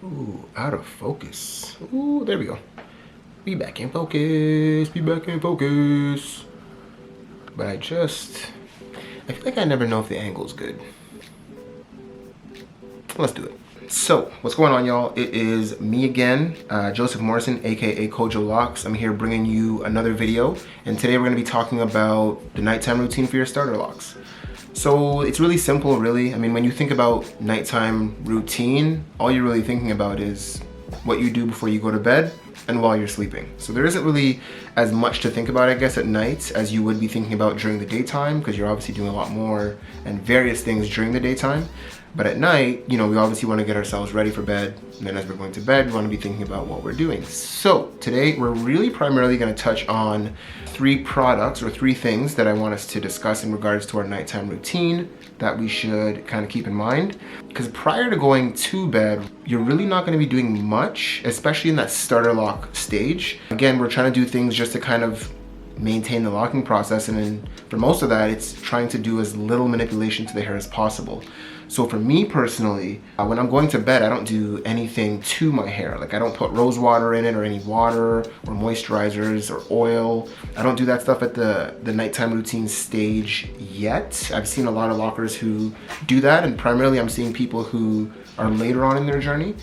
Ooh, out of focus. Ooh, there we go. Be back in focus. Be back in focus. But I feel like I never know if the angle's good. Let's do it. So, what's going on, y'all? It is me again, Joseph Morrison, aka Kojo LOCS. I'm here bringing you another video, and today we're going to be talking about the nighttime routine for your starter locks. So it's really simple, really. I mean, when you think about nighttime routine, all you're really thinking about is what you do before you go to bed and while you're sleeping. So there isn't really as much to think about, I guess, at night as you would be thinking about during the daytime, because you're obviously doing a lot more and various things during the daytime. But at night, you know, we obviously want to get ourselves ready for bed. And then as we're going to bed, we want to be thinking about what we're doing. So today, we're really primarily going to touch on three products or three things that I want us to discuss in regards to our nighttime routine that we should kind of keep in mind. Because prior to going to bed, you're really not going to be doing much, especially in that starter lock stage. Again, we're trying to do things just to kind of maintain the locking process, and then for most of that, it's trying to do as little manipulation to the hair as possible. So for me personally, when I'm going to bed, I don't do anything to my hair. Like, I don't put rose water in it or any water or moisturizers or oil. I don't do that stuff at the nighttime routine stage yet. I've seen a lot of lockers who do that, and primarily I'm seeing people who are later on in their journey.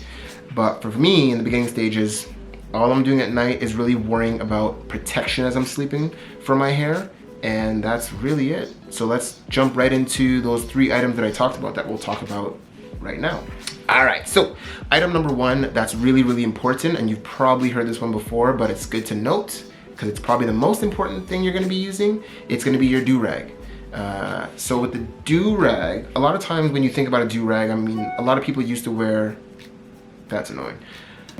But for me, in the beginning stages, all I'm doing at night is really worrying about protection as I'm sleeping for my hair, and that's really it. So let's jump right into those three items that I talked about that we'll talk about right now. All right, so item number one that's really, really important, and you've probably heard this one before, but it's good to note because it's probably the most important thing you're gonna be using. It's gonna be your do-rag. So with the do-rag, a lot of times when you think about a do-rag, I mean, a lot of people used to wear, that's annoying.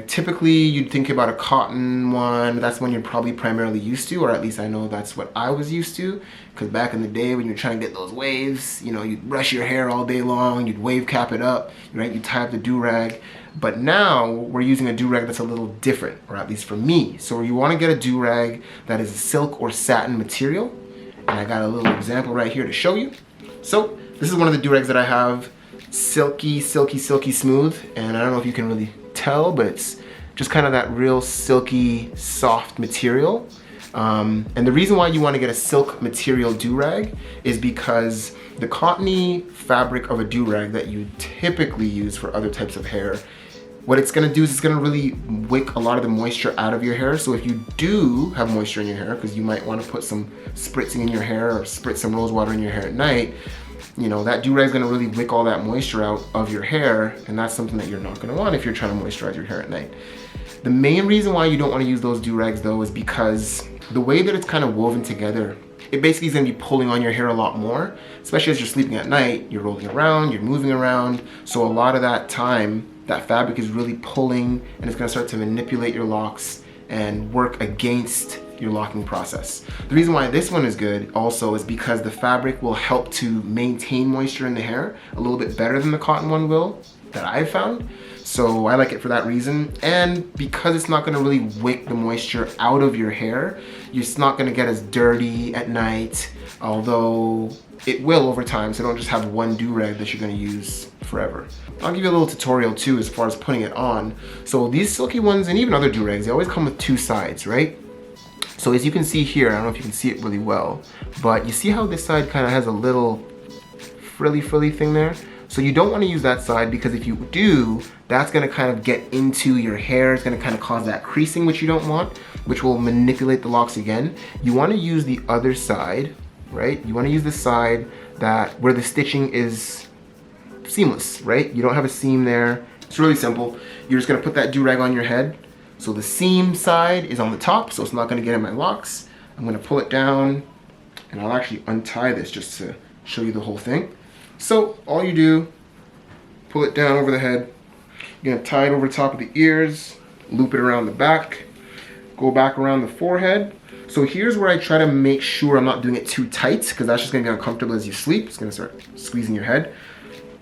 Typically, you'd think about a cotton one. That's one you're probably primarily used to, or at least I know that's what I was used to. Because back in the day when you're trying to get those waves, you know, you'd brush your hair all day long, you'd wave cap it up, right? You'd tie up the do-rag. But now we're using a do-rag that's a little different, or at least for me. So you want to get a do-rag that is a silk or satin material. And I got a little example right here to show you. So this is one of the do-rags that I have. Silky, silky, silky smooth. And I don't know if you can really tell, but it's just kind of that real silky, soft material. And the reason why you want to get a silk material do-rag is because the cottony fabric of a do-rag that you typically use for other types of hair, what it's going to do is it's going to really wick a lot of the moisture out of your hair. So if you do have moisture in your hair, because you might want to put some spritzing in your hair or spritz some rose water in your hair at night, you know, that do-rag is going to really wick all that moisture out of your hair, and that's something that you're not going to want if you're trying to moisturize your hair at night. The main reason why you don't want to use those do-rags though is because the way that it's kind of woven together, it basically is going to be pulling on your hair a lot more, especially as you're sleeping at night. You're rolling around, you're moving around, so a lot of that time, that fabric is really pulling, and it's going to start to manipulate your locks and work against your locking process. The reason why this one is good also is because the fabric will help to maintain moisture in the hair a little bit better than the cotton one will, that I've found. So I like it for that reason. And because it's not gonna really wick the moisture out of your hair, it's not gonna get as dirty at night, although it will over time, so don't just have one do-rag that you're gonna use forever. I'll give you a little tutorial too as far as putting it on. So these silky ones and even other do-rags, they always come with two sides, right? So as you can see here, I don't know if you can see it really well, but you see how this side kind of has a little frilly thing there? So you don't want to use that side, because if you do, that's going to kind of get into your hair. It's going to kind of cause that creasing, which you don't want, which will manipulate the locks again. You want to use the other side, right? You want to use the side where the stitching is seamless, right? You don't have a seam there. It's really simple. You're just going to put that do-rag on your head. So the seam side is on the top, so it's not gonna get in my locks. I'm gonna pull it down, and I'll actually untie this just to show you the whole thing. So all you do, pull it down over the head. You're gonna tie it over top of the ears, loop it around the back, go back around the forehead. So here's where I try to make sure I'm not doing it too tight, because that's just gonna be uncomfortable as you sleep. It's gonna start squeezing your head.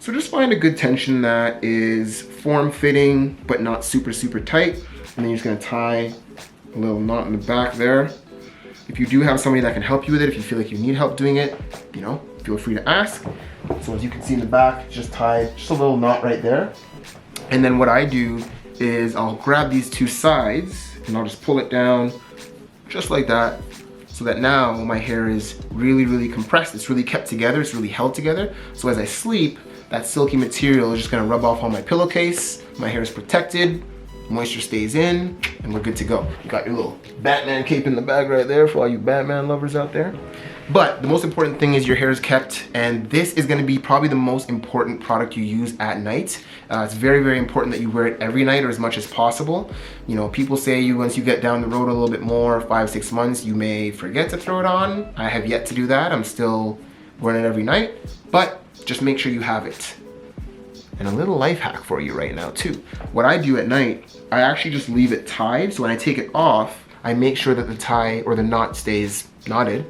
So just find a good tension that is form-fitting, but not super tight. And then you're just gonna tie a little knot in the back there. If you do have somebody that can help you with it, if you feel like you need help doing it, you know, feel free to ask. So as you can see in the back, just tie just a little knot right there. And then what I do is I'll grab these two sides and I'll just pull it down just like that, so that now my hair is really, really compressed. It's really kept together, it's really held together. So as I sleep, that silky material is just gonna rub off on my pillowcase, my hair is protected, moisture stays in, and we're good to go. You got your little Batman cape in the bag right there for all you Batman lovers out there. But the most important thing is your hair is kept, and this is gonna be probably the most important product you use at night. It's very, very important that you wear it every night or as much as possible. You know, people say once you get down the road a little bit more, 5-6 months, you may forget to throw it on. I have yet to do that. I'm still wearing it every night, but just make sure you have it. And a little life hack for you right now too. What I do at night, I actually just leave it tied. So when I take it off, I make sure that the tie or the knot stays knotted,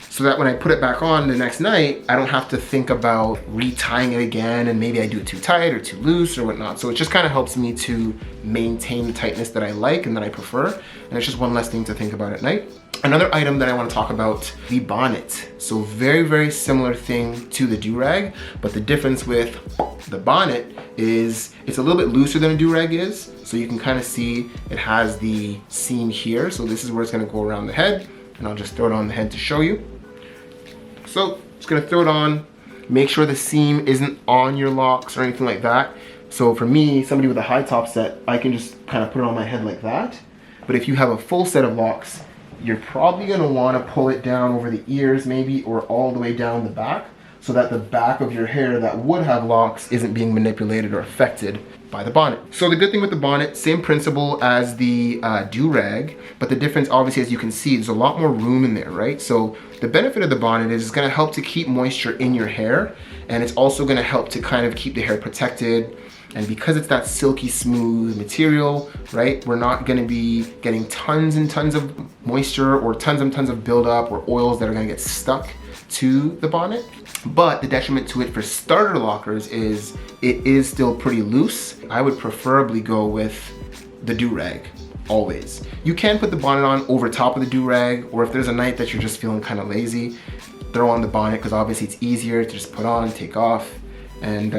so that when I put it back on the next night, I don't have to think about retying it again and maybe I do it too tight or too loose or whatnot. So it just kind of helps me to maintain the tightness that I like and that I prefer. And it's just one less thing to think about at night. Another item that I want to talk about, the bonnet. So very, very similar thing to the do-rag, but the difference with the bonnet is it's a little bit looser than a do-rag is. So you can kind of see it has the seam here. So this is where it's going to go around the head, and I'll just throw it on the head to show you. So just gonna throw it on, make sure the seam isn't on your locks or anything like that. So for me, somebody with a high top set, I can just kind of put it on my head like that. But if you have a full set of locks, you're probably gonna wanna pull it down over the ears maybe, or all the way down the back, so that the back of your hair that would have locks isn't being manipulated or affected by the bonnet. So the good thing with the bonnet, same principle as the do-rag, but the difference obviously, as you can see, there's a lot more room in there, right? So the benefit of the bonnet is it's gonna help to keep moisture in your hair, and it's also gonna help to kind of keep the hair protected. And because it's that silky smooth material, right, we're not gonna be getting tons and tons of moisture or tons and tons of buildup or oils that are gonna get stuck to the bonnet. But the detriment to it for starter lockers is it is still pretty loose. I would preferably go with the do-rag, always. You can put the bonnet on over top of the do-rag, or if there's a night that you're just feeling kind of lazy, throw on the bonnet, because obviously it's easier to just put on and take off, and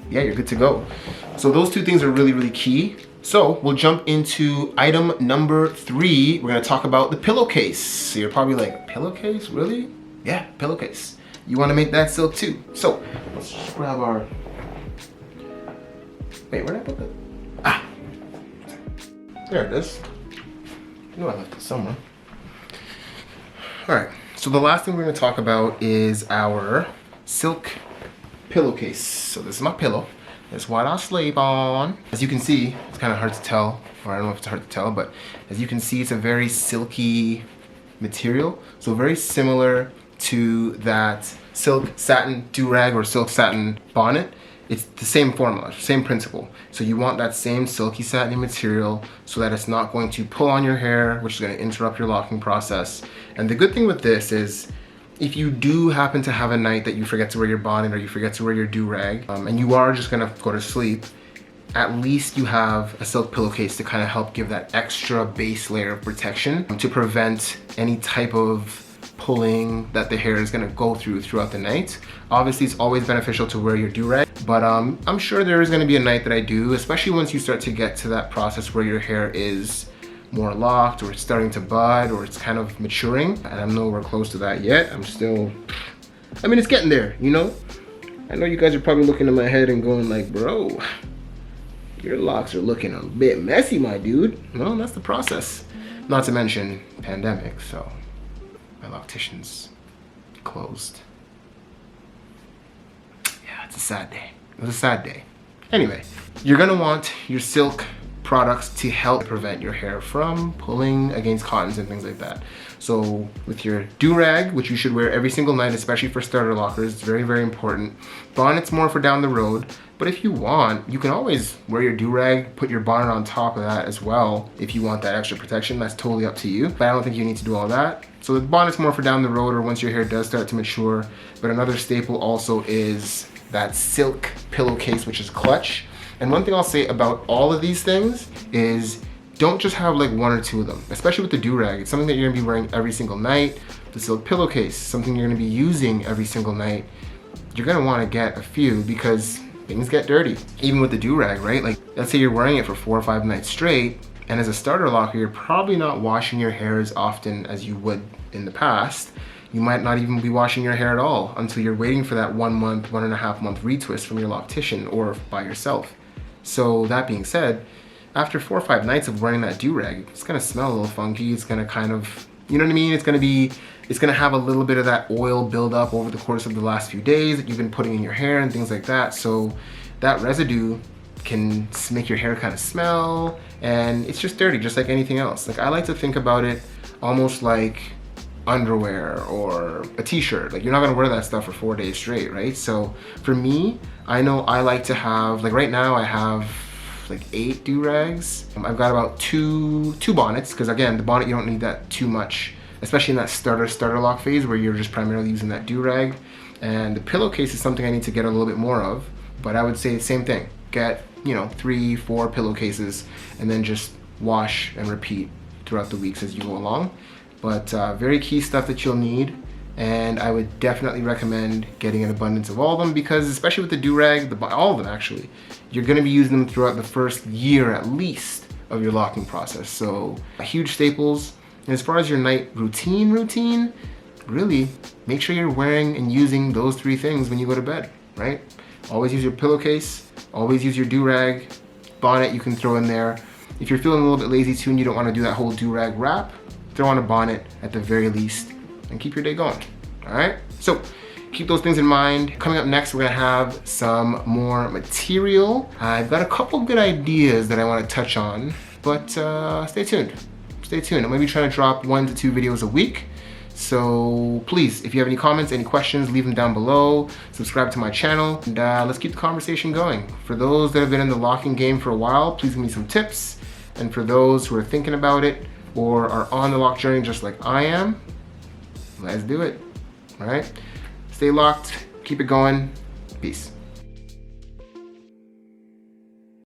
yeah, you're good to go. So those two things are really, really key. So we'll jump into item number 3. We're gonna talk about the pillowcase. So you're probably like, pillowcase, really? Yeah, pillowcase. You wanna make that silk too. So let's just grab our, wait, where did I put that? Ah, there it is. I know I left it somewhere. All right, so the last thing we're gonna talk about is our silk pillowcase. So this is my pillow. This is what I sleep on. As you can see, it's kind of hard to tell, or I don't know if it's hard to tell, but as you can see, it's a very silky material. So very similar to that silk satin do-rag or silk satin bonnet. It's the same formula, same principle. So you want that same silky satiny material so that it's not going to pull on your hair, which is going to interrupt your locking process. And the good thing with this is, if you do happen to have a night that you forget to wear your bonnet or you forget to wear your do-rag, and you are just gonna go to sleep, at least you have a silk pillowcase to kind of help give that extra base layer of protection to prevent any type of pulling that the hair is gonna go through throughout the night. Obviously, it's always beneficial to wear your do-rag, but I'm sure there is gonna be a night that I do, especially once you start to get to that process where your hair is more locked, or it's starting to bud, or it's kind of maturing. And I'm nowhere close to that yet. I'm still, I mean, it's getting there, you know? I know you guys are probably looking at my head and going like, bro, your locks are looking a bit messy, my dude. Well, that's the process. Not to mention pandemic, so my loctician's closed. Yeah, it's a sad day. It was a sad day. Anyway, you're gonna want your silk products to help prevent your hair from pulling against cottons and things like that. So with your do-rag, which you should wear every single night, especially for starter lockers, it's very, very important. Bonnet's more for down the road, but if you want, you can always wear your do-rag, put your bonnet on top of that as well. If you want that extra protection, that's totally up to you, but I don't think you need to do all that. So the bonnet's more for down the road or once your hair does start to mature. But another staple also is that silk pillowcase, which is clutch. And one thing I'll say about all of these things is don't just have like 1 or 2 of them, especially with the do-rag. It's something that you're gonna be wearing every single night. The silk pillowcase, something you're gonna be using every single night. You're gonna wanna get a few because things get dirty. Even with the do-rag, right? Like, let's say you're wearing it for 4 or 5 nights straight, and as a starter locker, you're probably not washing your hair as often as you would in the past. You might not even be washing your hair at all until you're waiting for that 1 month, 1.5 month retwist from your loctician or by yourself. So that being said, after 4 or 5 nights of wearing that do-rag, it's gonna smell a little funky. It's gonna kind of, you know what I mean? It's gonna have a little bit of that oil build up over the course of the last few days that you've been putting in your hair and things like that. So that residue can make your hair kind of smell, and it's just dirty, just like anything else. Like, I like to think about it almost like underwear or a t-shirt. Like, you're not gonna wear that stuff for 4 days straight, right? So for me, I know I like to have, like right now I have like 8 do-rags. I've got about two bonnets, because again, the bonnet, you don't need that too much, especially in that starter lock phase where you're just primarily using that do-rag. And the pillowcase is something I need to get a little bit more of, but I would say the same thing. Get, you know, 3, 4 pillowcases and then just wash and repeat throughout the weeks as you go along. But very key stuff that you'll need, and I would definitely recommend getting an abundance of all of them, because especially with the do-rag, all of them actually, you're gonna be using them throughout the first year at least of your locking process. So huge staples. And as far as your night routine, really make sure you're wearing and using those 3 things when you go to bed, right? Always use your pillowcase, always use your do-rag, bonnet you can throw in there. If you're feeling a little bit lazy too and you don't wanna do that whole do-rag wrap, throw on a bonnet at the very least and keep your day going, all right? So keep those things in mind. Coming up next, we're gonna have some more material. I've got a couple good ideas that I wanna touch on, but stay tuned. Stay tuned. I'm gonna be trying to drop 1 to 2 videos a week. So please, if you have any comments, any questions, leave them down below. Subscribe to my channel, and let's keep the conversation going. For those that have been in the locking game for a while, please give me some tips. And for those who are thinking about it or are on the lock journey just like I am, let's do it, all right? Stay locked, keep it going, peace.